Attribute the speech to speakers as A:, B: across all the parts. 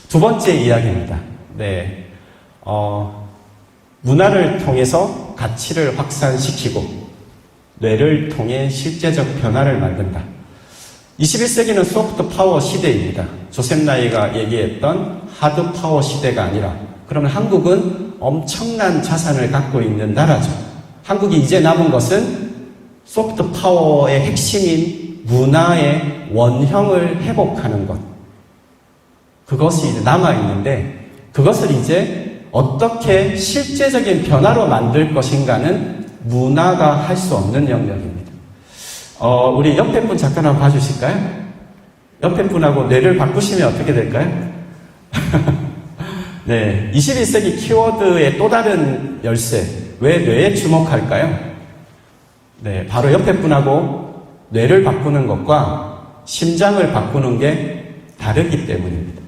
A: 두 번째 이야기입니다. 네, 문화를 통해서 가치를 확산시키고 뇌를 통해 실제적 변화를 만든다. 21세기는 소프트 파워 시대입니다. 조셉 나이가 얘기했던 하드 파워 시대가 아니라, 그러면 한국은 엄청난 자산을 갖고 있는 나라죠. 한국이 이제 남은 것은 소프트 파워의 핵심인 문화의 원형을 회복하는 것. 그것이 이제 남아있는데, 그것을 이제 어떻게 실제적인 변화로 만들 것인가는 문화가 할 수 없는 영역입니다. 우리 옆에 분 잠깐 한번 봐주실까요? 옆에 분하고 뇌를 바꾸시면 어떻게 될까요? 네, 21세기 키워드의 또 다른 열쇠. 왜 뇌에 주목할까요? 네, 바로 옆에 분하고 뇌를 바꾸는 것과 심장을 바꾸는 게 다르기 때문입니다.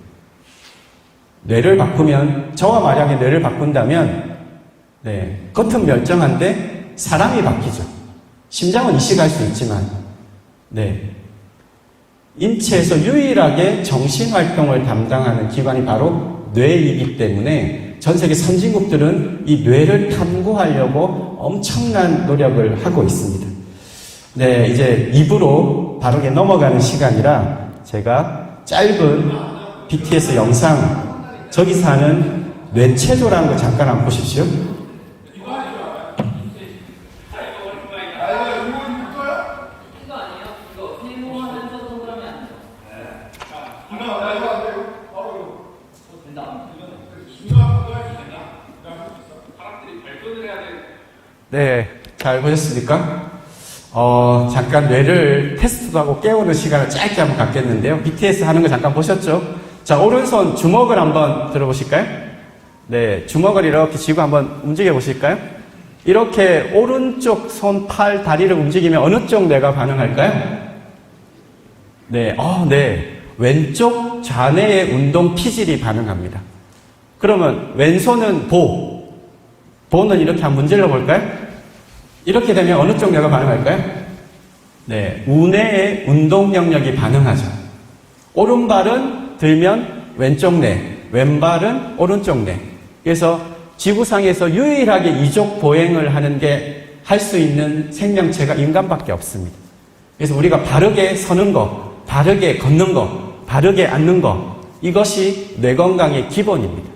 A: 뇌를 바꾸면, 저와 만약에 뇌를 바꾼다면, 네, 겉은 멀쩡한데 사람이 바뀌죠. 심장은 이식할 수 있지만, 네, 인체에서 유일하게 정신활동을 담당하는 기관이 바로 뇌이기 때문에 전 세계 선진국들은 이 뇌를 탐구하려고 엄청난 노력을 하고 있습니다. 네, 이제 2부로 바르게 넘어가는 시간이라 제가 짧은 BTS 영상, 저기 사는 뇌체조라는 거 잠깐 한번 보십시오. 네, 잘 보셨습니까? 잠깐 뇌를 테스트도 하고 깨우는 시간을 짧게 한번 갖겠는데요. BTS 하는 거 잠깐 보셨죠? 자, 오른손 주먹을 한번 들어보실까요? 네, 주먹을 이렇게 쥐고 한번 움직여 보실까요? 이렇게 오른쪽 손, 팔, 다리를 움직이면 어느 쪽 뇌가 반응할까요? 네, 네. 왼쪽 좌뇌의 운동 피질이 반응합니다. 그러면 왼손은 보는 이렇게 한번 문질러 볼까요? 이렇게 되면 어느 쪽 뇌가 반응할까요? 네, 우뇌의 운동 영역이 반응하죠. 오른발은 들면 왼쪽 뇌, 왼발은 오른쪽 뇌. 그래서 지구상에서 유일하게 이족 보행을 하는 게 할 수 있는 생명체가 인간밖에 없습니다. 그래서 우리가 바르게 서는 거, 바르게 걷는 거, 바르게 앉는 거, 이것이 뇌 건강의 기본입니다.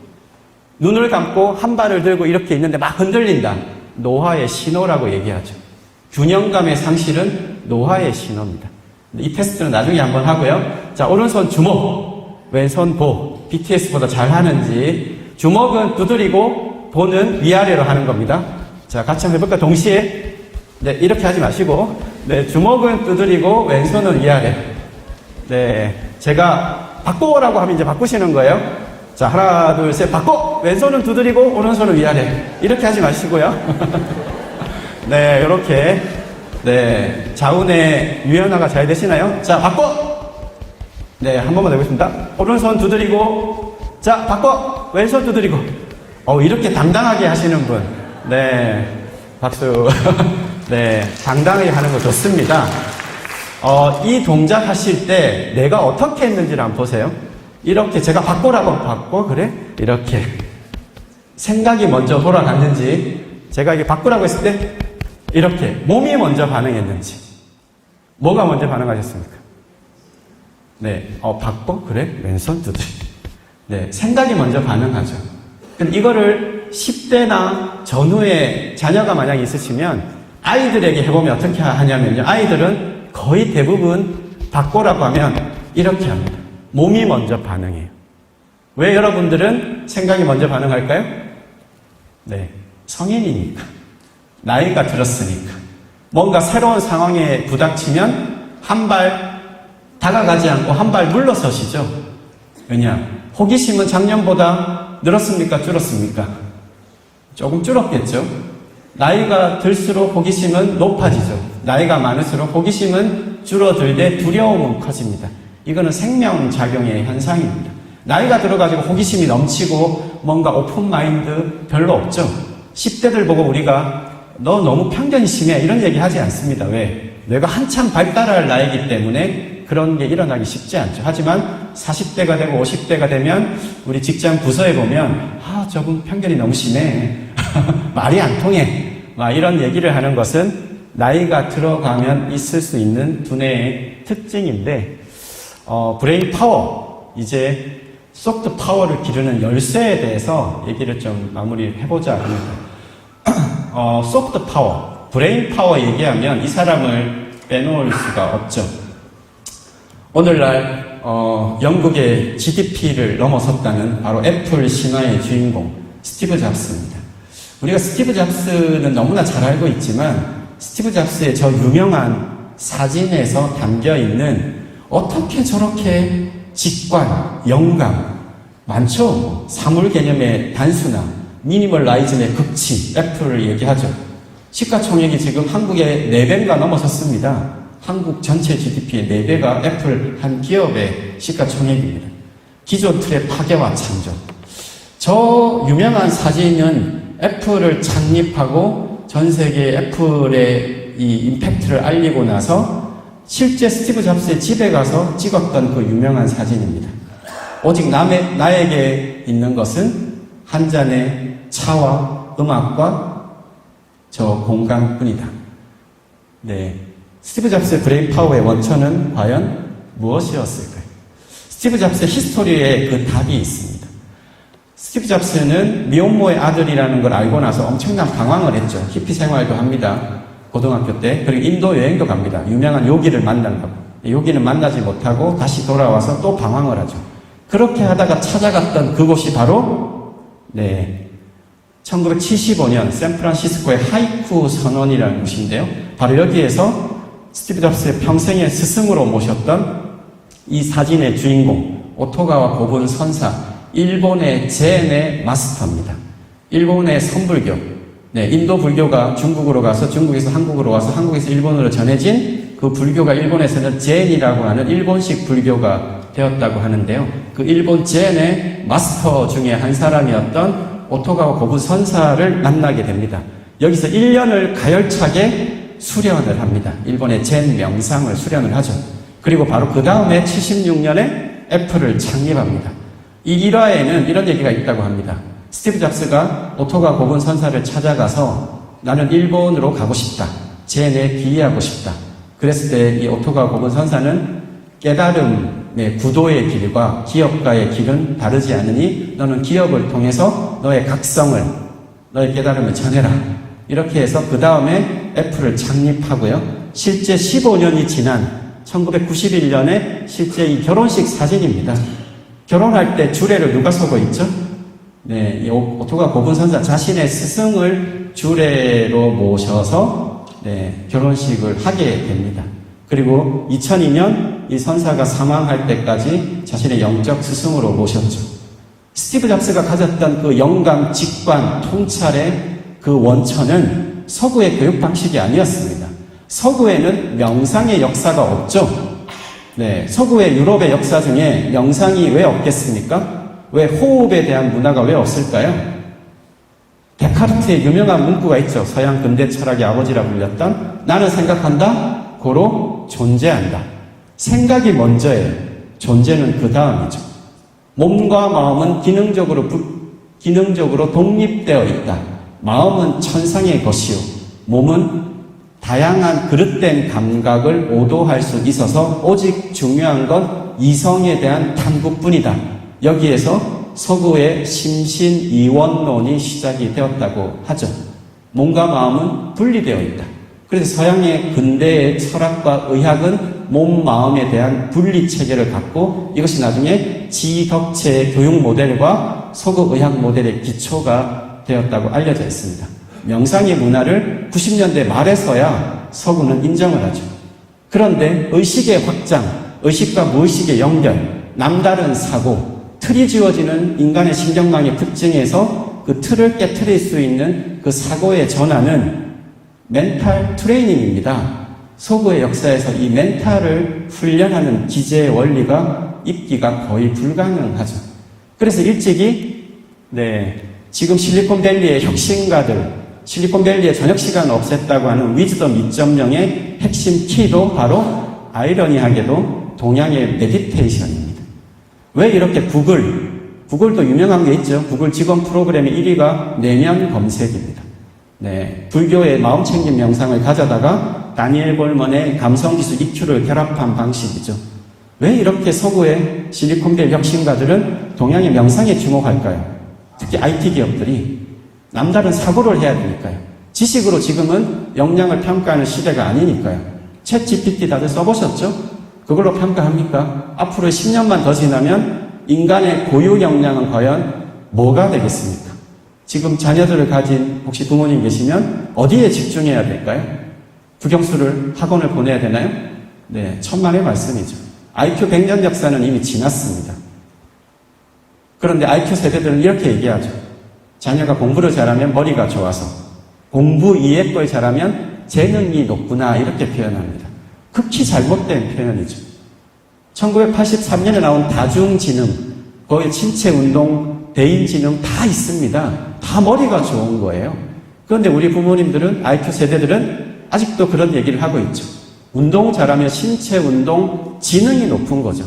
A: 눈을 감고 한 발을 들고 이렇게 있는데 막 흔들린다. 노화의 신호라고 얘기하죠. 균형감의 상실은 노화의 신호입니다. 이 테스트는 나중에 한번 하고요. 자, 오른손 주먹, 왼손 보. BTS보다 잘 하는지. 주먹은 두드리고 보는 위아래로 하는 겁니다. 자, 같이 한번 해볼까? 동시에. 네, 이렇게 하지 마시고. 네, 주먹은 두드리고 왼손은 위아래. 네, 제가 바꿔라고 하면 이제 바꾸시는 거예요. 자, 하나, 둘, 셋, 바꿔! 왼손은 두드리고, 오른손은 위아래. 이렇게 하지 마시고요. 네, 요렇게. 네, 좌우뇌 유연화가 잘 되시나요? 자, 바꿔! 네, 한 번만 해보겠습니다. 오른손 두드리고, 자, 바꿔! 왼손 두드리고. 이렇게 당당하게 하시는 분. 네, 박수. 네, 당당하게 하는 거 좋습니다. 이 동작 하실 때 내가 어떻게 했는지를 한번 보세요. 이렇게 제가 바꿔라고 바꿔? 그래? 이렇게. 생각이 먼저 돌아갔는지, 제가 이게 바꾸라고 했을 때, 이렇게. 몸이 먼저 반응했는지. 뭐가 먼저 반응하셨습니까? 네. 바꿔? 그래? 왼손 두드리. 네. 생각이 먼저 반응하죠. 이거를 10대나 전후에 자녀가 만약 있으시면, 아이들에게 해보면 어떻게 하냐면요. 아이들은 거의 대부분 바꿔라고 하면 이렇게 합니다. 몸이 먼저 반응해요. 왜 여러분들은 생각이 먼저 반응할까요? 네, 성인이니까. 나이가 들었으니까. 뭔가 새로운 상황에 부닥치면 한 발 다가가지 않고 한 발 물러서시죠. 왜냐? 호기심은 작년보다 늘었습니까? 줄었습니까? 조금 줄었겠죠. 나이가 들수록 호기심은 높아지죠. 나이가 많을수록 호기심은 줄어들되 두려움은 커집니다. 이거는 생명작용의 현상입니다. 나이가 들어가지고 호기심이 넘치고 뭔가 오픈마인드 별로 없죠. 10대들 보고 우리가 너 너무 편견이 심해 이런 얘기 하지 않습니다. 왜? 뇌가 한참 발달할 나이기 때문에 그런 게 일어나기 쉽지 않죠. 하지만 40대가 되고 50대가 되면 우리 직장 부서에 보면 저분 편견이 너무 심해. 말이 안 통해. 막 이런 얘기를 하는 것은 나이가 들어가면 있을 수 있는 두뇌의 특징인데 브레인 파워, 이제 소프트 파워를 기르는 열쇠에 대해서 얘기를 좀 마무리해보자 합니다. 소프트 파워, 브레인 파워 얘기하면 이 사람을 빼놓을 수가 없죠. 오늘날 영국의 GDP를 넘어섰다는 바로 애플 신화의 주인공 스티브 잡스입니다. 우리가 스티브 잡스는 너무나 잘 알고 있지만 스티브 잡스의 저 유명한 사진에서 담겨있는 어떻게 저렇게 직관, 영감 많죠? 사물 개념의 단순함, 미니멀라이즘의 극치, 애플을 얘기하죠. 시가총액이 지금 한국의 4배가 넘어섰습니다. 한국 전체 GDP의 4배가 애플 한 기업의 시가총액입니다. 기존 틀의 파괴와 창조. 저 유명한 사진은 애플을 창립하고 전 세계 애플의 이 임팩트를 알리고 나서 실제 스티브 잡스의 집에 가서 찍었던 그 유명한 사진입니다. 오직 나에게 있는 것은 한 잔의 차와 음악과 저 공간뿐이다. 네. 스티브 잡스의 브레인 파워의 원천은 과연 무엇이었을까요? 스티브 잡스의 히스토리에 그 답이 있습니다. 스티브 잡스는 미혼모의 아들이라는 걸 알고 나서 엄청난 방황을 했죠. 히피 생활도 합니다. 고등학교 때. 그리고 인도 여행도 갑니다. 유명한 요기를 만난다고. 요기는 만나지 못하고 다시 돌아와서 또 방황을 하죠. 그렇게 하다가 찾아갔던 그곳이 바로 1975년 샌프란시스코의 하이쿠 선원이라는 곳인데요. 바로 여기에서 스티브 잡스의 평생의 스승으로 모셨던 이 사진의 주인공 오토가와 고분 선사, 일본의 젠의 마스터입니다. 일본의 선불교, 인도 불교가 중국으로 가서 중국에서 한국으로 와서 한국에서 일본으로 전해진 그 불교가 일본에서는 젠이라고 하는 일본식 불교가 되었다고 하는데요. 그 일본 젠의 마스터 중에 한 사람이었던 오토가와 고분 선사를 만나게 됩니다. 여기서 1년을 가열차게 수련을 합니다. 일본의 젠 명상을 수련을 하죠. 그리고 바로 그 다음에 76년에 애플을 창립합니다. 이 일화에는 이런 얘기가 있다고 합니다. 스티브 잡스가 오토가 고분 선사를 찾아가서 나는 일본으로 가고 싶다. 젠에 귀의하고 싶다. 그랬을 때 이 오토가 고분 선사는 깨달음의 구도의 길과 기업가의 길은 다르지 않으니 너는 기업을 통해서 너의 각성을, 너의 깨달음을 전해라. 이렇게 해서 그 다음에 애플을 창립하고요. 실제 15년이 지난 1991년에 실제 이 결혼식 사진입니다. 결혼할 때 주례를 누가 서고 있죠? 이 오토가 고분 선사 자신의 스승을 주례로 모셔서 결혼식을 하게 됩니다. 그리고 2002년 이 선사가 사망할 때까지 자신의 영적 스승으로 모셨죠. 스티브 잡스가 가졌던 그 영감, 직관, 통찰의 그 원천은 서구의 교육 방식이 아니었습니다. 서구에는 명상의 역사가 없죠. 서구의 유럽의 역사 중에 명상이 왜 없겠습니까? 왜 호흡에 대한 문화가 왜 없을까요? 데카르트의 유명한 문구가 있죠. 서양 근대 철학의 아버지라 불렸던 나는 생각한다, 고로 존재한다. 생각이 먼저예요. 존재는 그 다음이죠. 몸과 마음은 기능적으로 독립되어 있다. 마음은 천상의 것이요. 몸은 다양한 그릇된 감각을 오도할 수 있어서 오직 중요한 건 이성에 대한 탐구뿐이다. 여기에서 서구의 심신이원론이 시작이 되었다고 하죠. 몸과 마음은 분리되어 있다. 그래서 서양의 근대의 철학과 의학은 몸, 마음에 대한 분리 체계를 갖고 이것이 나중에 지덕체 교육 모델과 서구 의학 모델의 기초가 되었다고 알려져 있습니다. 명상의 문화를 90년대 말에서야 서구는 인정을 하죠. 그런데 의식의 확장, 의식과 무의식의 연결, 남다른 사고, 틀이 지워지는 인간의 신경망의 특징에서 그 틀을 깨트릴 수 있는 그 사고의 전환은 멘탈 트레이닝입니다. 서구의 역사에서 이 멘탈을 훈련하는 기제의 원리가 있기가 거의 불가능하죠. 그래서 일찍이 지금 실리콘밸리의 혁신가들, 실리콘밸리의 저녁시간을 없앴다고 하는 위즈덤 2.0의 핵심 키도 바로 아이러니하게도 동양의 메디테이션입니다. 왜 이렇게 구글도 유명한 게 있죠. 구글 직원 프로그램의 1위가 내면 검색입니다. 네, 불교의 마음챙김 명상을 가져다가 다니엘 골먼의 감성기술 EQ를 결합한 방식이죠. 왜 이렇게 서구의 실리콘밸리 혁신가들은 동양의 명상에 주목할까요? 특히 IT 기업들이 남다른 사고를 해야 되니까요. 지식으로 지금은 역량을 평가하는 시대가 아니니까요. 챗 GPT 다들 써보셨죠? 그걸로 평가합니까? 앞으로 10년만 더 지나면 인간의 고유 역량은 과연 뭐가 되겠습니까? 지금 자녀들을 가진 혹시 부모님 계시면 어디에 집중해야 될까요? 국영수를 학원을 보내야 되나요? 네, 천만의 말씀이죠. IQ 100년 역사는 이미 지났습니다. 그런데 IQ 세대들은 이렇게 얘기하죠. 자녀가 공부를 잘하면 머리가 좋아서, 공부 이외 걸 잘하면 재능이 높구나, 이렇게 표현합니다. 극히 잘못된 표현이죠. 1983년에 나온 다중지능, 거기 신체운동, 대인지능 다 있습니다. 다 머리가 좋은 거예요. 그런데 우리 부모님들은, IQ 세대들은 아직도 그런 얘기를 하고 있죠. 운동 잘하면 신체운동, 지능이 높은 거죠.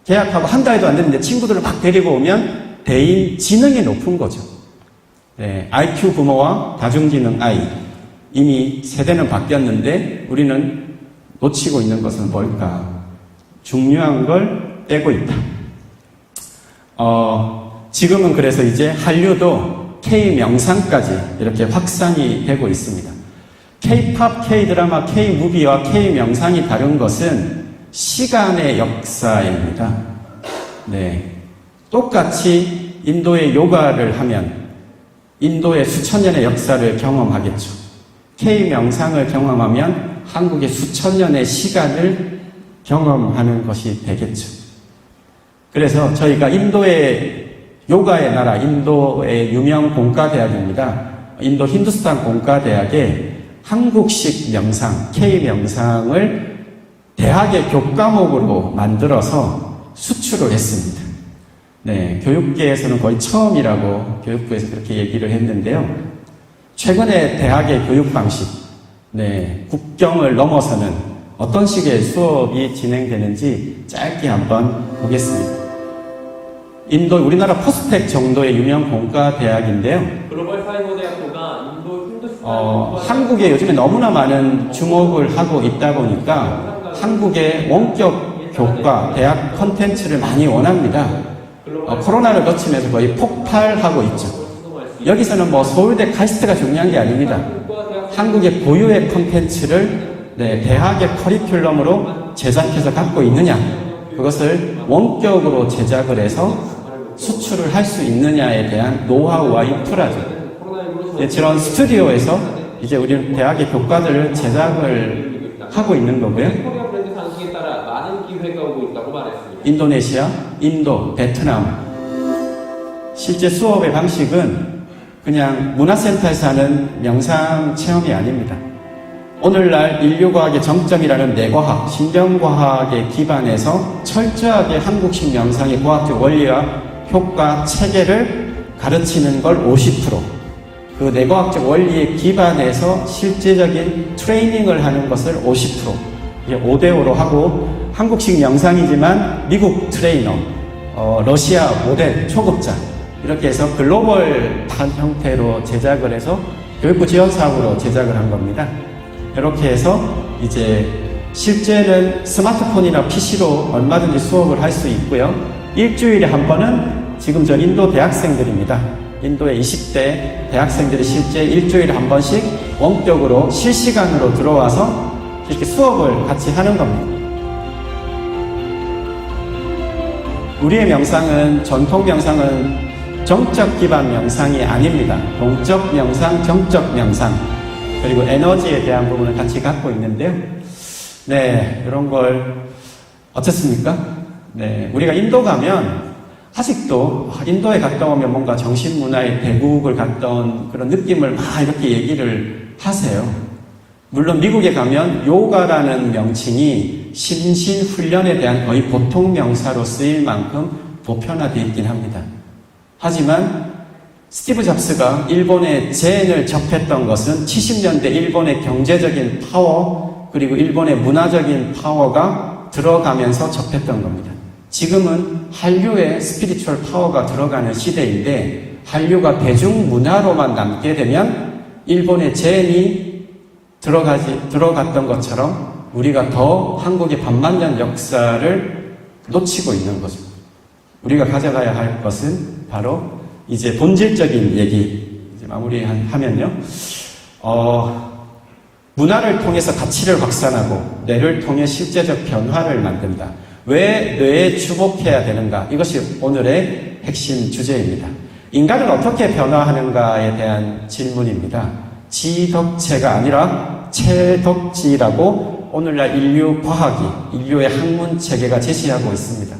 A: 계약하고 한 달도 안 됐는데 친구들을 막 데리고 오면 대인 지능이 높은 거죠. 네, IQ 부모와 다중지능 아이. 이미 세대는 바뀌었는데 우리는 놓치고 있는 것은 뭘까? 중요한 걸 빼고 있다. 지금은 그래서 이제 한류도 K-명상까지 이렇게 확산이 되고 있습니다. K-팝, K-드라마, K-무비와 K-명상이 다른 것은 시간의 역사입니다. 네. 똑같이 인도의 요가를 하면 인도의 수천 년의 역사를 경험하겠죠. K-명상을 경험하면 한국의 수천 년의 시간을 경험하는 것이 되겠죠. 그래서 저희가 인도의 요가의 나라, 인도의 유명 공과대학입니다. 인도 힌두스탄 공과대학에 한국식 명상, K-명상을 대학의 교과목으로 만들어서 수출을 했습니다. 네, 교육계에서는 거의 처음이라고 교육부에서 그렇게 얘기를 했는데요. 최근에 대학의 교육 방식, 네, 국경을 넘어서는 어떤 식의 수업이 진행되는지 짧게 한번 보겠습니다. 인도, 우리나라 포스텍 정도의 유명 공과대학인데요.
B: 글로벌 사이버대학교가 인도 힌두스탄
A: 한국에 요즘에 너무나 많은 주목을 하고 있다 보니까 한국의 원격 교과, 대학 콘텐츠를 많이 원합니다. 코로나를 거치면서 거의 폭발하고 있죠. 여기서는 뭐 서울대 카이스트가 중요한 게 아닙니다. 한국의 고유의 콘텐츠를 네, 대학의 커리큘럼으로 제작해서 갖고 있느냐, 그것을 원격으로 제작을 해서 수출을 할 수 있느냐에 대한 노하우와 인프라죠. 네, 저런 스튜디오에서 이제 우리 대학의 교과들을 제작을 하고 있는 거고요.
B: 코리아 브랜드 상승에 따라 많은 기회가 오고 있다고 말했습니다.
A: 인도네시아, 인도, 베트남. 실제 수업의 방식은 그냥 문화센터에서 하는 명상 체험이 아닙니다. 오늘날 인류과학의 정점이라는 뇌과학, 신경과학에 기반해서 철저하게 한국식 명상의 과학적 원리와 효과, 체계를 가르치는 걸 50%, 그 뇌과학적 원리에 기반해서 실제적인 트레이닝을 하는 것을 50%, 이게 5대5로 하고, 한국식 명상이지만 미국 트레이너, 러시아 모델, 초급자, 이렇게 해서 글로벌한 형태로 제작을 해서 교육부 지원 사업으로 제작을 한 겁니다. 이렇게 해서 이제 실제는 스마트폰이나 PC로 얼마든지 수업을 할 수 있고요. 일주일에 한 번은 지금 저 인도 대학생들입니다. 인도의 20대 대학생들이 실제 일주일에 한 번씩 원격으로 실시간으로 들어와서 이렇게 수업을 같이 하는 겁니다. 우리의 명상은, 전통 명상은 정적 기반 명상이 아닙니다. 동적 명상, 정적 명상, 그리고 에너지에 대한 부분을 같이 갖고 있는데요. 네, 이런 걸 어떻습니까? 네, 우리가 인도 가면 아직도 인도에 갔다 오면 뭔가 정신문화의 대국을 갔다 온 그런 느낌을 막 이렇게 얘기를 하세요. 물론 미국에 가면 요가라는 명칭이 심신훈련에 대한 거의 보통 명사로 쓰일 만큼 보편화되어 있긴 합니다. 하지만 스티브 잡스가 일본의 젠을 접했던 것은 70년대 일본의 경제적인 파워, 그리고 일본의 문화적인 파워가 들어가면서 접했던 겁니다. 지금은 한류의 스피리추얼 파워가 들어가는 시대인데 한류가 대중문화로만 남게 되면 일본의 젠이 들어갔던 것처럼 우리가 더 한국의 반만년 역사를 놓치고 있는 거죠. 우리가 가져가야 할 것은 바로 이제 본질적인 얘기 이제 마무리하면요. 문화를 통해서 가치를 확산하고 뇌를 통해 실제적 변화를 만든다. 왜 뇌에 주목해야 되는가? 이것이 오늘의 핵심 주제입니다. 인간은 어떻게 변화하는가에 대한 질문입니다. 지덕체가 아니라 체덕지라고 오늘날 인류 과학이, 인류의 학문 체계가 제시하고 있습니다.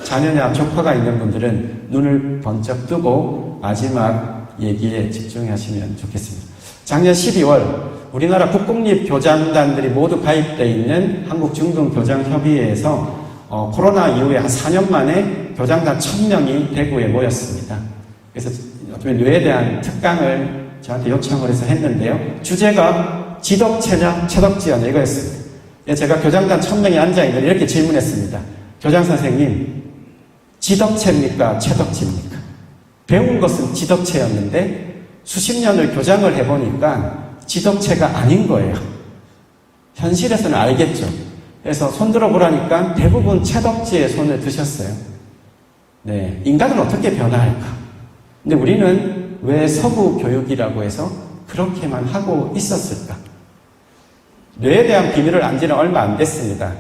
A: 자녀나 조카가 있는 분들은 눈을 번쩍 뜨고 마지막 얘기에 집중하시면 좋겠습니다. 작년 12월 우리나라 국공립교장단들이 모두 가입되어 있는 한국중등교장협의회에서 코로나 이후에 한 4년 만에 교장단 1000명이 대구에 모였습니다. 그래서 뇌에 대한 특강을 저한테 요청을 해서 했는데요. 주제가 지덕체냐 체덕지냐 이거였습니다. 제가 교장단 1000명이 앉아있는데 이렇게 질문했습니다. 교장 선생님, 지덕체입니까? 체덕지입니까? 배운 것은 지덕체였는데 수십 년을 교장을 해보니까 지덕체가 아닌 거예요. 현실에서는 알겠죠. 그래서 손들어 보라니까 대부분 체덕지에 손을 드셨어요. 네, 인간은 어떻게 변화할까? 근데 우리는 왜 서구 교육이라고 해서 그렇게만 하고 있었을까? 뇌에 대한 비밀을 안 지는 얼마 안 됐습니다.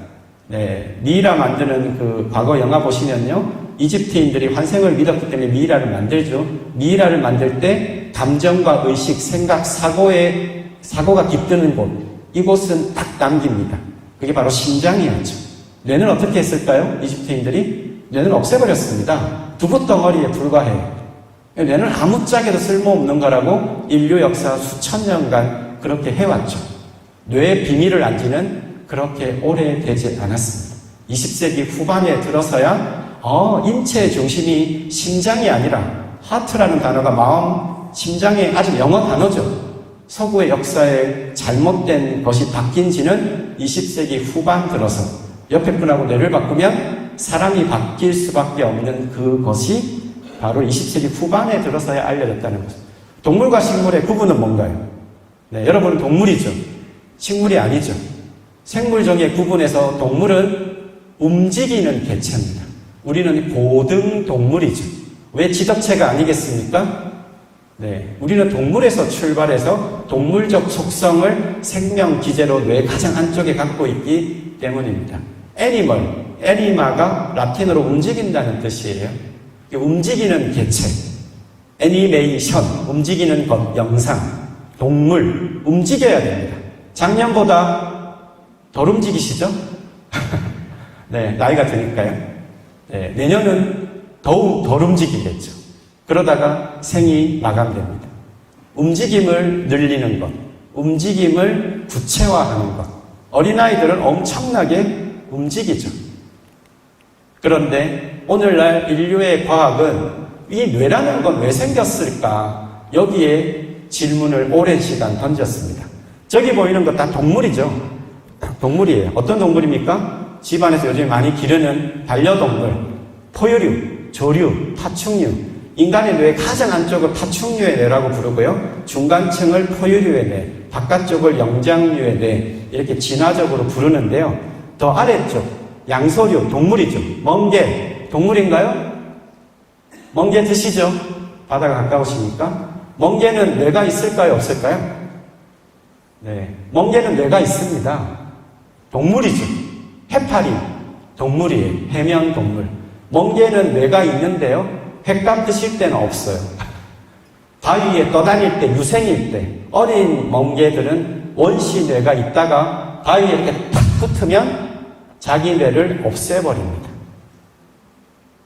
A: 네, 미이라 만드는 그 과거 영화 보시면요. 이집트인들이 환생을 믿었기 때문에 미이라를 만들죠. 미이라를 만들 때 감정과 의식, 생각, 사고가 깃드는 곳, 이곳은 딱 남깁니다. 그게 바로 심장이었죠. 뇌는 어떻게 했을까요? 이집트인들이 뇌는 없애버렸습니다. 두부덩어리에 불과해요. 뇌는 아무짝에도 쓸모없는 거라고 인류 역사 수천 년간 그렇게 해왔죠. 뇌의 비밀을 안지는 그렇게 오래되지 않았습니다. 20세기 후반에 들어서야 인체의 중심이 심장이 아니라 하트라는 단어가 마음, 심장의 아주 영어 단어죠. 서구의 역사에 잘못된 것이 바뀐 지는 20세기 후반 들어서 옆에 분하고 뇌를 바꾸면 사람이 바뀔 수밖에 없는 그것이 바로 20세기 후반에 들어서야 알려졌다는 것입니다. 동물과 식물의 구분은 뭔가요? 네, 여러분은 동물이죠. 식물이 아니죠. 생물종의 구분에서 동물은 움직이는 개체입니다. 우리는 고등 동물이죠. 왜 지덕체가 아니겠습니까? 네, 우리는 동물에서 출발해서 동물적 속성을 생명 기제로 뇌 가장 안쪽에 갖고 있기 때문입니다. 애니마가 라틴어로 움직인다는 뜻이에요. 움직이는 개체, 애니메이션, 움직이는 것, 영상, 동물, 움직여야 됩니다. 작년보다 덜 움직이시죠? 네, 나이가 드니까요. 네, 내년은 더욱 덜 움직이겠죠. 그러다가 생이 마감됩니다. 움직임을 늘리는 것, 움직임을 구체화하는 것. 어린아이들은 엄청나게 움직이죠. 그런데 오늘날 인류의 과학은 이 뇌라는 건 왜 생겼을까? 여기에 질문을 오랜 시간 던졌습니다. 저기 보이는 것 다 동물이죠. 동물이에요. 어떤 동물입니까? 집안에서 요즘 많이 기르는 반려동물, 포유류, 조류, 파충류. 인간의 뇌의 가장 안쪽을 파충류의 뇌라고 부르고요. 중간층을 포유류의 뇌, 바깥쪽을 영장류의 뇌, 이렇게 진화적으로 부르는데요. 더 아래쪽, 양서류, 동물이죠. 멍게, 동물인가요? 멍게 드시죠? 바다가 가까우시니까. 멍게는 뇌가 있을까요? 없을까요? 네. 멍게는 뇌가 있습니다. 동물이죠. 해파리, 동물이에요. 해면 동물. 멍게는 뇌가 있는데요. 횟감 드실 때는 없어요. 바위에 떠다닐 때, 유생일 때, 어린 멍게들은 원시 뇌가 있다가 바위에 이렇게 탁 붙으면 자기 뇌를 없애버립니다.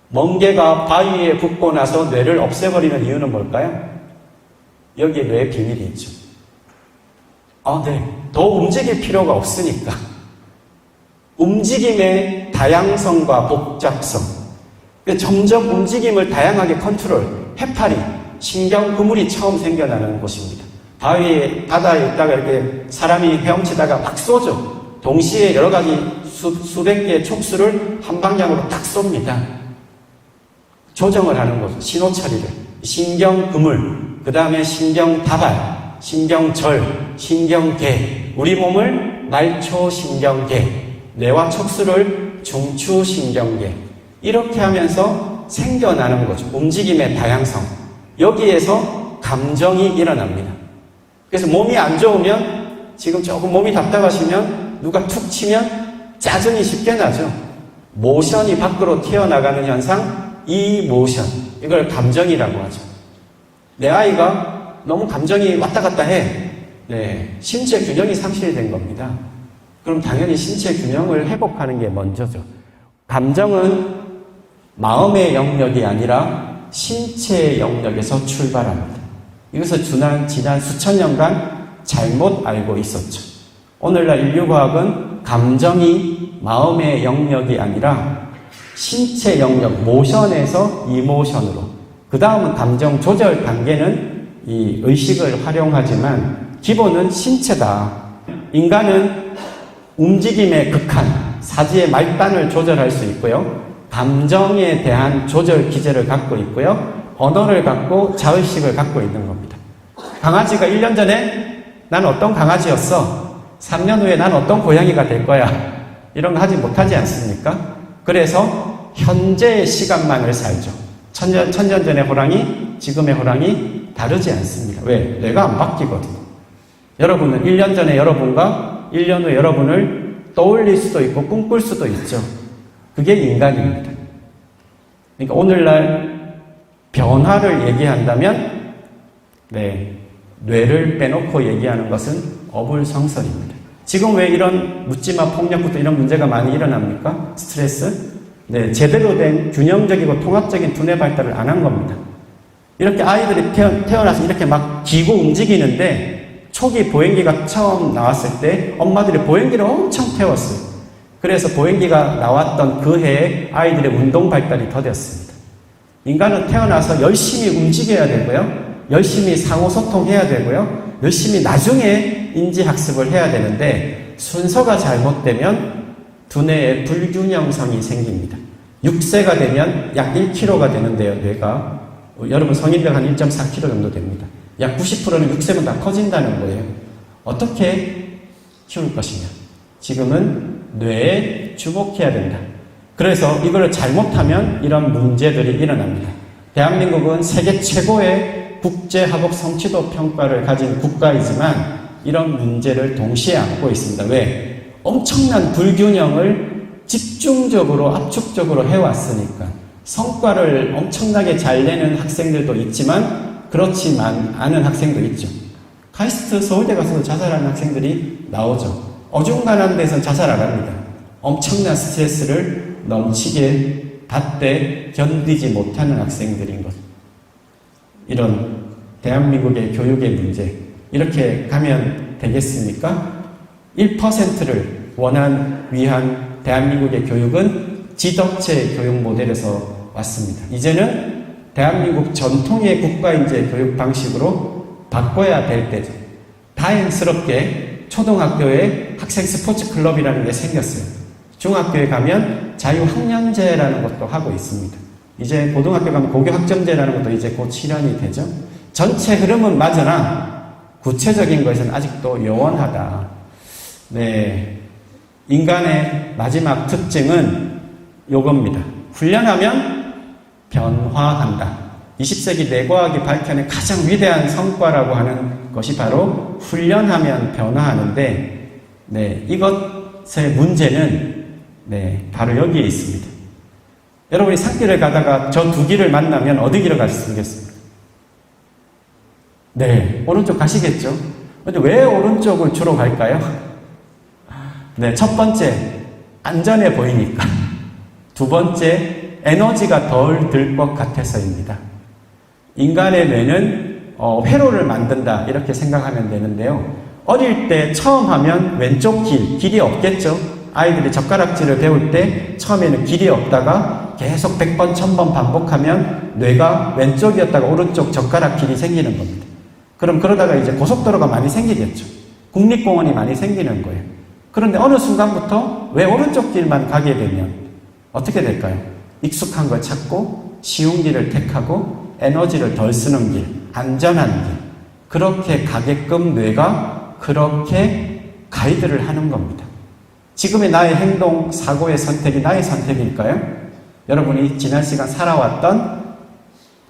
A: 멍게가 바위에 붙고 나서 뇌를 없애버리는 이유는 뭘까요? 여기에 뇌의 비밀이 있죠. 네. 더 움직일 필요가 없으니까. 움직임의 다양성과 복잡성. 점점 움직임을 다양하게 컨트롤. 해파리, 신경 그물이 처음 생겨나는 곳입니다. 바다에 있다가 이렇게 사람이 헤엄치다가 막 쏘죠. 동시에 여러 가지 수백 개의 촉수를 한 방향으로 딱 쏩니다. 조정을 하는 거죠. 신호 처리를. 신경그물, 그 다음에 신경다발, 신경절, 신경계, 우리 몸을 말초신경계, 뇌와 촉수를 중추신경계, 이렇게 하면서 생겨나는 거죠. 움직임의 다양성. 여기에서 감정이 일어납니다. 그래서 몸이 안 좋으면, 지금 조금 몸이 답답하시면 누가 툭 치면 짜증이 쉽게 나죠. 모션이 밖으로 튀어나가는 현상, 이 모션, 이걸 감정이라고 하죠. 내 아이가 너무 감정이 왔다 갔다 해. 네, 신체 균형이 상실된 겁니다. 그럼 당연히 신체 균형을 회복하는 게 먼저죠. 감정은 마음의 영역이 아니라 신체의 영역에서 출발합니다. 이것을 지난 수천 년간 잘못 알고 있었죠. 오늘날 인류과학은 감정이 마음의 영역이 아니라 신체 영역, 모션에서 이모션으로, 그 다음은 감정 조절 단계는 이 의식을 활용하지만 기본은 신체다. 인간은 움직임의 극한, 사지의 말단을 조절할 수 있고요. 감정에 대한 조절 기제를 갖고 있고요. 언어를 갖고 자의식을 갖고 있는 겁니다. 강아지가 1년 전에 난 어떤 강아지였어. 3년 후에 난 어떤 고양이가 될 거야. 이런 거 하지 못하지 않습니까? 그래서 현재의 시간만을 살죠. 천년 전의 호랑이, 지금의 호랑이 다르지 않습니다. 왜? 뇌가 안 바뀌거든요. 여러분은 1년 전에 여러분과 1년 후 여러분을 떠올릴 수도 있고 꿈꿀 수도 있죠. 그게 인간입니다. 그러니까 오늘날 변화를 얘기한다면, 네, 뇌를 빼놓고 얘기하는 것은 어불성설입니다. 지금 왜 이런 묻지마 폭력부터 이런 문제가 많이 일어납니까? 스트레스? 네, 제대로 된 균형적이고 통합적인 두뇌 발달을 안 한 겁니다. 이렇게 아이들이 태어나서 이렇게 막 기고 움직이는데 초기 보행기가 처음 나왔을 때 엄마들이 보행기를 엄청 태웠어요. 그래서 보행기가 나왔던 그 해에 아이들의 운동 발달이 더뎠습니다. 인간은 태어나서 열심히 움직여야 되고요. 열심히 상호소통해야 되고요. 열심히 나중에 인지학습을 해야 되는데 순서가 잘못되면 두뇌의 불균형성이 생깁니다. 6세가 되면 약 1kg가 되는데요, 뇌가. 여러분 성인들 한 1.4kg 정도 됩니다. 약 90%는 6세면 다 커진다는 거예요. 어떻게 키울 것이냐. 지금은 뇌에 주목해야 된다. 그래서 이걸 잘못하면 이런 문제들이 일어납니다. 대한민국은 세계 최고의 국제학업 성취도 평가를 가진 국가이지만 이런 문제를 동시에 안고 있습니다. 왜? 엄청난 불균형을 집중적으로 압축적으로 해왔으니까. 성과를 엄청나게 잘 내는 학생들도 있지만 그렇지만 않은 학생도 있죠. 카이스트 서울대 가서도 자살하는 학생들이 나오죠. 어중간한 데서는 자살 안 합니다. 엄청난 스트레스를 넘치게 받되 견디지 못하는 학생들인 것. 이런 대한민국의 교육의 문제, 이렇게 가면 되겠습니까? 1%를 위한 대한민국의 교육은 지덕체 교육 모델에서 왔습니다. 이제는 대한민국 전통의 국가인재 교육 방식으로 바꿔야 될 때죠. 다행스럽게 초등학교에 학생 스포츠 클럽이라는 게 생겼어요. 중학교에 가면 자유학년제라는 것도 하고 있습니다. 이제 고등학교 가면 고교학점제라는 것도 이제 곧 실현이 되죠. 전체 흐름은 맞으나 구체적인 것은 아직도 요원하다. 네, 인간의 마지막 특징은 요겁니다. 훈련하면 변화한다. 20세기 뇌과학이 밝혀낸 가장 위대한 성과라고 하는 것이 바로 훈련하면 변화하는데, 네, 이것의 문제는 바로 여기에 있습니다. 여러분이 산길을 가다가 저 두 길을 만나면 어디 길을 가시겠습니까? 네, 오른쪽 가시겠죠? 근데 왜 오른쪽을 주로 갈까요? 네, 첫 번째, 안전해 보이니까. 두 번째, 에너지가 덜 들 것 같아서입니다. 인간의 뇌는 회로를 만든다 이렇게 생각하면 되는데요. 어릴 때 처음 하면 왼쪽 길이 없겠죠. 아이들이 젓가락질을 배울 때 처음에는 길이 없다가 계속 100번, 1000번 반복하면 뇌가 왼쪽이었다가 오른쪽 젓가락 길이 생기는 겁니다. 그럼 그러다가 이제 고속도로가 많이 생기겠죠. 국립공원이 많이 생기는 거예요. 그런데 어느 순간부터 왜 오른쪽 길만 가게 되면 어떻게 될까요? 익숙한 걸 찾고 쉬운 길을 택하고 에너지를 덜 쓰는 길, 안전한 길, 그렇게 가게끔 뇌가 그렇게 가이드를 하는 겁니다. 지금의 나의 행동, 사고의 선택이 나의 선택일까요? 여러분이 지난 시간 살아왔던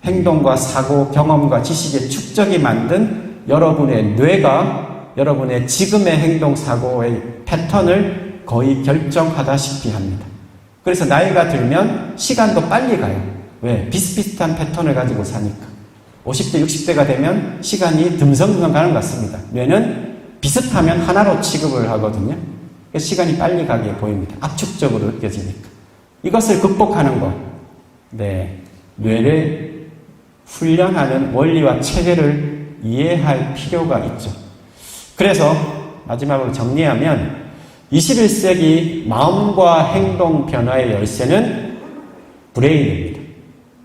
A: 행동과 사고, 경험과 지식의 축적이 만든 여러분의 뇌가 여러분의 지금의 행동, 사고의 패턴을 거의 결정하다시피 합니다. 그래서 나이가 들면 시간도 빨리 가요. 왜? 비슷비슷한 패턴을 가지고 사니까. 50대, 60대가 되면 시간이 듬성듬성 가는 것 같습니다. 뇌는 비슷하면 하나로 취급을 하거든요. 그래서 시간이 빨리 가게 보입니다. 압축적으로 느껴지니까. 이것을 극복하는 것. 네. 뇌를 훈련하는 원리와 체계를 이해할 필요가 있죠. 그래서 마지막으로 정리하면 21세기 마음과 행동 변화의 열쇠는 브레인입니다.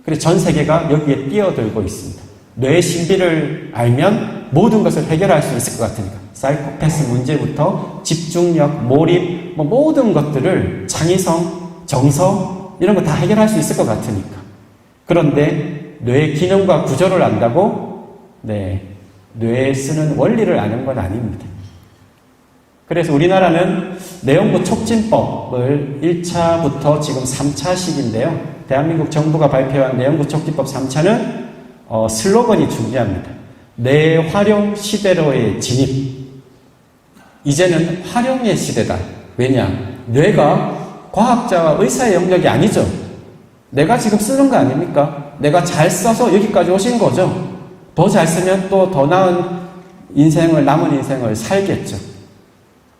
A: 그래서 전 세계가 여기에 뛰어들고 있습니다. 뇌의 신비를 알면 모든 것을 해결할 수 있을 것 같으니까. 사이코패스 문제부터 집중력, 몰입, 모든 것들을 창의성, 정서 이런 거 다 해결할 수 있을 것 같으니까. 그런데 뇌의 기능과 구조를 안다고 뇌에 쓰는 원리를 아는 건 아닙니다. 그래서 우리나라는 내연구 촉진법을 1차부터 지금 3차식인데요. 대한민국 정부가 발표한 내연구 촉진법 3차는 슬로건이 중요합니다. 뇌활용 시대로의 진입. 이제는 활용의 시대다. 왜냐? 뇌가 과학자와 의사의 영역이 아니죠. 내가 지금 쓰는 거 아닙니까? 내가 잘 써서 여기까지 오신 거죠. 더 잘 쓰면 또 더 나은 남은 인생을 살겠죠.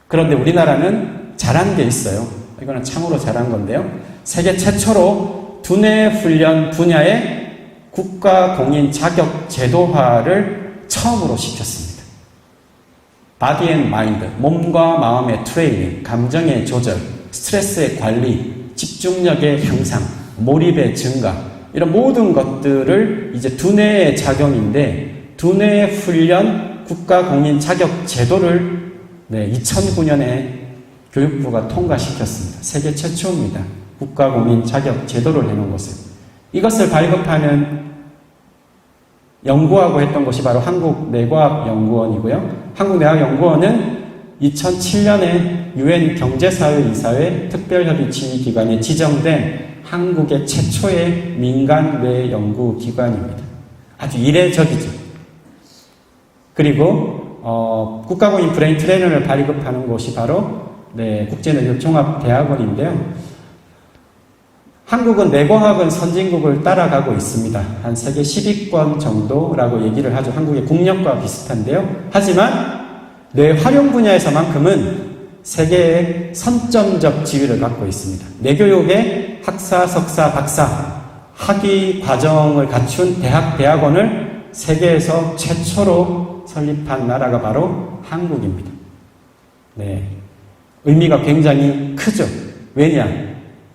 A: 그런데 우리나라는 잘한 게 있어요. 이거는 참으로 잘한 건데요. 세계 최초로 두뇌 훈련 분야의 국가 공인 자격 제도화를 처음으로 시켰습니다. 바디 앤 마인드, 몸과 마음의 트레이닝, 감정의 조절, 스트레스의 관리, 집중력의 향상, 몰입의 증가, 이런 모든 것들을 이제 두뇌의 작용인데, 두뇌 훈련 국가 공인 자격 제도를 2009년에 교육부가 통과시켰습니다. 세계 최초입니다. 국가 공인 자격 제도를 해놓은 것을. 이것을 발급하는 연구하고 했던 곳이 바로 한국내과학연구원이고요. 한국내과학연구원은 2007년에 UN 경제사회이사회 특별협의치기관에 지정된 한국의 최초의 민간 뇌 연구기관입니다. 아주 이례적이죠. 그리고 국가공인 브레인 트레이너를 발급하는 곳이 바로 국제뇌교종합대학원인데요. 한국은 뇌과학은 선진국을 따라가고 있습니다. 한 세계 10위권 정도라고 얘기를 하죠. 한국의 국력과 비슷한데요. 하지만 뇌 활용 분야에서만큼은 세계의 선점적 지위를 갖고 있습니다. 뇌교육의 학사, 석사, 박사, 학위 과정을 갖춘 대학원을 세계에서 최초로 설립한 나라가 바로 한국입니다. 의미가 굉장히 크죠. 왜냐?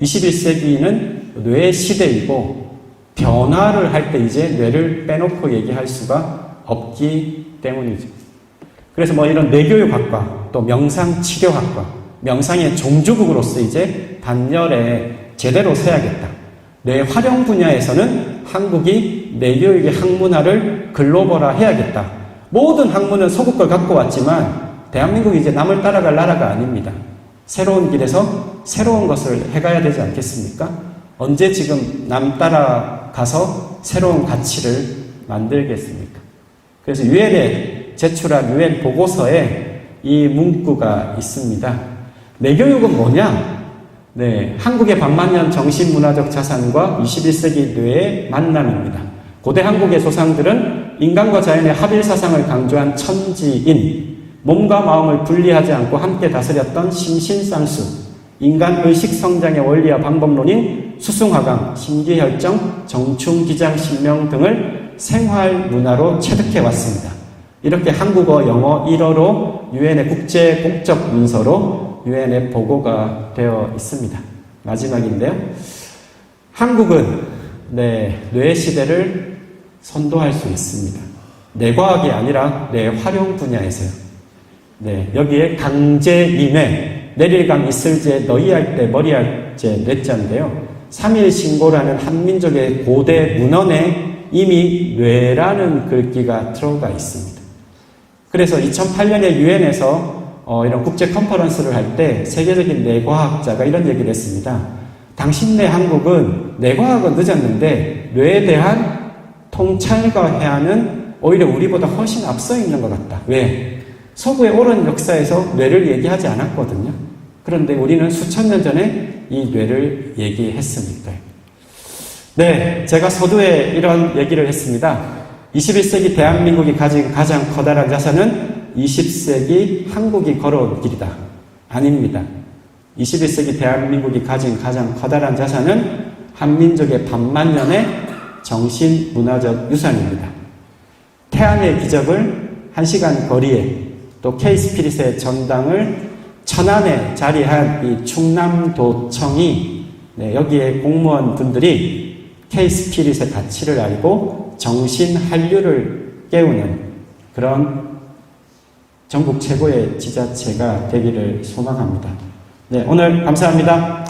A: 21세기는 뇌 시대이고 변화를 할 때 이제 뇌를 빼놓고 얘기할 수가 없기 때문이죠. 그래서 이런 뇌교육학과, 또 명상치료학과, 명상의 종주국으로서 이제 단열에 제대로 서야겠다. 뇌 활용 분야에서는 한국이 뇌교육의 학문화를 글로벌화 해야겠다. 모든 학문은 소국 걸 갖고 왔지만 대한민국이 이제 남을 따라갈 나라가 아닙니다. 새로운 길에서 새로운 것을 해가야 되지 않겠습니까? 언제 지금 남 따라가서 새로운 가치를 만들겠습니까? 그래서 유엔에 제출한 유엔 보고서에 이 문구가 있습니다. 뇌교육은 뭐냐? 한국의 반만년 정신문화적 자산과 21세기 뇌의 만남입니다. 고대 한국의 조상들은 인간과 자연의 합일 사상을 강조한 천지인, 몸과 마음을 분리하지 않고 함께 다스렸던 심신상수, 인간 의식 성장의 원리와 방법론인 수승화강, 심기혈정, 정충기장, 신명 등을 생활 문화로 체득해 왔습니다. 이렇게 한국어, 영어, 일어로 유엔의 국제 공적 문서로 유엔에 보고가 되어 있습니다. 마지막인데요. 한국은 뇌 시대를 선도할 수 있습니다. 뇌과학이 아니라 뇌 활용 분야에서요. 여기에 강제인회, 내릴감 있을제 너희할 때 머리할제 뇌자인데요. 3.1 신고라는 한민족의 고대 문헌에 이미 뇌라는 글귀가 들어가 있습니다. 그래서 2008년에 유엔에서 이런 국제 컨퍼런스를 할 때 세계적인 뇌과학자가 이런 얘기를 했습니다. 당신네 한국은 뇌과학은 늦었는데 뇌에 대한 통찰과 해안은 오히려 우리보다 훨씬 앞서 있는 것 같다. 왜? 서구의 오랜 역사에서 뇌를 얘기하지 않았거든요. 그런데 우리는 수천 년 전에 이 뇌를 얘기했으니까요. 네, 제가 서두에 이런 얘기를 했습니다. 21세기 대한민국이 가진 가장 커다란 자산은 20세기 한국이 걸어온 길이다. 아닙니다. 21세기 대한민국이 가진 가장 커다란 자산은 한민족의 반만년의 정신문화적 유산입니다. 태안의 기적을 1시간 거리에 또 K스피릿의 전당을 천안에 자리한 이 충남도청이 여기에 공무원 분들이 K스피릿의 가치를 알고 정신 한류를 깨우는 그런 전국 최고의 지자체가 되기를 소망합니다. 네, 오늘 감사합니다.